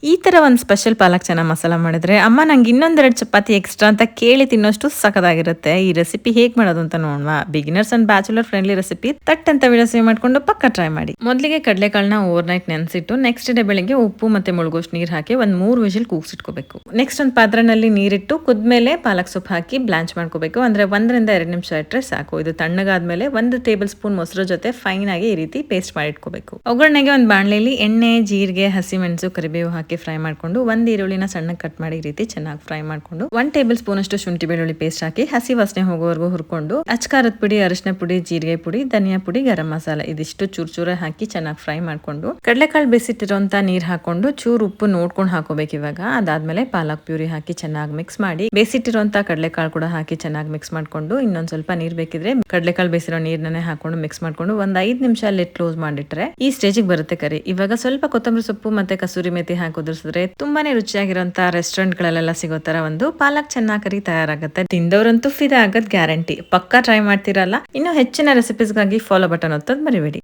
ಈ ತರ ಒಂದು ಸ್ಪೆಷಲ್ ಪಾಲಕ್ ಚೆನ್ನ ಮಸಾಲ ಮಾಡಿದ್ರೆ ಅಮ್ಮ ನಂಗೆ ಇನ್ನೊಂದೆರಡು ಚಪಾತಿ ಎಕ್ಸ್ಟ್ರಾ ಅಂತ ಕೇಳಿ ತಿನ್ನೋಷ್ಟು ಸಖತ್ತಾಗಿರುತ್ತೆ. ಈ ರೆಸಿಪಿ ಹೇಗ್ ಮಾಡೋದು ಅಂತ ನೋಡೋಣ. Beginners and bachelor friendly recipe. ತಟ್ ಅಂತ ವಿಡಿಯೋ ಸೇವ್ ಮಾಡ್ಕೊಂಡು ಪಕ್ಕ ಟ್ರೈ ಮಾಡಿ. ಮೊದಲಿಗೆ ಕಡಲೆಕಾಳನ್ನ ಓವರ್ ನೈಟ್ ನೆನೆಸಿಟ್ಟು ನೆಕ್ಸ್ಟ್ ಡೇ ಬೆಳಿಗ್ಗೆ ಉಪ್ಪು ಮತ್ತೆ ಮುಳುಗೋಷ್ಟು ನೀರು ಹಾಕಿ ಒಂದು 3 ವಿಷಲ್ ಕೂಗಿಸಿಟ್ಕೋಬೇಕು. ನೆಕ್ಸ್ಟ್ ಒಂದು ಪಾತ್ರೆನಲ್ಲಿ ನೀರಿಟ್ಟು ಕುದ್ಮೇಲೆ ಪಾಲಕ್ ಸೊಪ್ಪು ಹಾಕಿ ಬ್ಲಾಂಚ್ ಮಾಡ್ಕೋಬೇಕು. ಅಂದ್ರೆ 1 ರಿಂದ 2 ನಿಮಿಷ ಇಟ್ಟರೆ ಸಾಕು. ಇದು ತಣ್ಣಗಾದ್ಮೇಲೆ 1 ಟೇಬಲ್ ಸ್ಪೂನ್ ಮೊಸರು ಜೊತೆ ಫೈನ್ ಆಗಿ ಈ ರೀತಿ ಪೇಸ್ಟ್ ಮಾಡಿ ಇಟ್ಕೋಬೇಕು. ಒಗ್ಗರಣೆಗೆ ಒಂದು ಬಾಣಲೆಯಲ್ಲಿ ಎಣ್ಣೆ, ಜೀರಿಗೆ, ಹಸಿಮೆಣಸು, ಕರಿಬೇವು ಹಾಕಿ ಫ್ರೈ ಮಾಡ್ಕೊಂಡು 1 ಈರುಳ್ಳಿನ ಸಣ್ಣ ಕಟ್ ಮಾಡಿ ಈ ರೀತಿ ಚೆನ್ನಾಗಿ ಫ್ರೈ ಮಾಡ್ಕೊಂಡು 1 ಟೇಬಲ್ ಸ್ಪೂನ್ ಅಷ್ಟು ಶುಂಠಿ ಬೆಳ್ಳುಳ್ಳಿ ಪೇಸ್ಟ್ ಹಾಕಿ ಹಸಿ ವಾಸನೆ ಹೋಗೋವರೆಗೂ ಹುರ್ಕೊಂಡು ಅಚ್ಕಾರದ ಪುಡಿ, ಅರಿಶಿನ ಪುಡಿ, ಜೀರಿಗೆ ಪುಡಿ, ಧನಿಯಾ ಪುಡಿ, ಗರಂ ಮಸಾಲ ಇದಿಷ್ಟು ಚೂರ್ ಹಾಕಿ ಚೆನ್ನಾಗಿ ಫ್ರೈ ಮಾಡ್ಕೊಂಡು ಕಡಲೆಕಾಳು ಬೇಯಿಸಿಟ್ಟಿರೋಂತ ನೀರ್ ಹಾಕೊಂಡು ಚೂರು ಉಪ್ಪು ನೋಡ್ಕೊಂಡು ಹಾಕೋಬೇಕು. ಇವಾಗ ಅದಾದ್ಮೇಲೆ ಪಾಲಕ್ ಪ್ಯೂರಿ ಹಾಕಿ ಚೆನ್ನಾಗಿ ಮಿಕ್ಸ್ ಮಾಡಿ ಬೇಯಿಸಿಟ್ಟಿರೋಂತ ಕಡಲೆಕಾಳು ಕೂಡ ಹಾಕಿ ಚೆನ್ನಾಗಿ ಮಿಕ್ಸ್ ಮಾಡ್ಕೊಂಡು ಇನ್ನೊಂದ್ ಸ್ವಲ್ಪ ನೀರ್ ಬೇಕಿದ್ರೆ ಕಡಲೆಕಾಳು ಬೇಯಿಸಿರೋ ನೀರ್ನೇ ಹಾಕೊಂಡು ಮಿಕ್ಸ್ ಮಾಡ್ಕೊಂಡು ಒಂದ್ 5 ನಿಮಿಷ ಲಿಡ್ ಕ್ಲೋಸ್ ಮಾಡಿಟ್ರೆ ಈ ಸ್ಟೇಜಿಗೆ ಬರುತ್ತೆ ಕರಿ. ಇವಾಗ ಸ್ವಲ್ಪ ಕೊತ್ತಂಬರಿ ಸೊಪ್ಪು ಮತ್ತೆ ಕಸೂರಿ ಮೇಥಿ ಹಾಕಿ ಉದುರಿಸಿದ್ರೆ ತುಂಬಾನೇ ರುಚಿಯಾಗಿರುವಂತ ರೆಸ್ಟೋರೆಂಟ್ ಗಳಲ್ಲೆಲ್ಲ ಸಿಗೋ ತರ ಒಂದು ಪಾಲಕ್ ಚೆನ್ನ ಕರಿ ತಯಾರಾಗುತ್ತೆ. ತಿಂದವರಂತೂ ಫಿದಾ ಆಗದ್ ಗ್ಯಾರಂಟಿ. ಪಕ್ಕಾ ಟ್ರೈ ಮಾಡ್ತಿರಲ್ಲ. ಇನ್ನು ಹೆಚ್ಚಿನ ರೆಸಿಪೀಸ್ಗಾಗಿ ಫಾಲೋ ಬಟನ್ ಒತ್ತೋದ್ ಮರಿಬೇಡಿ.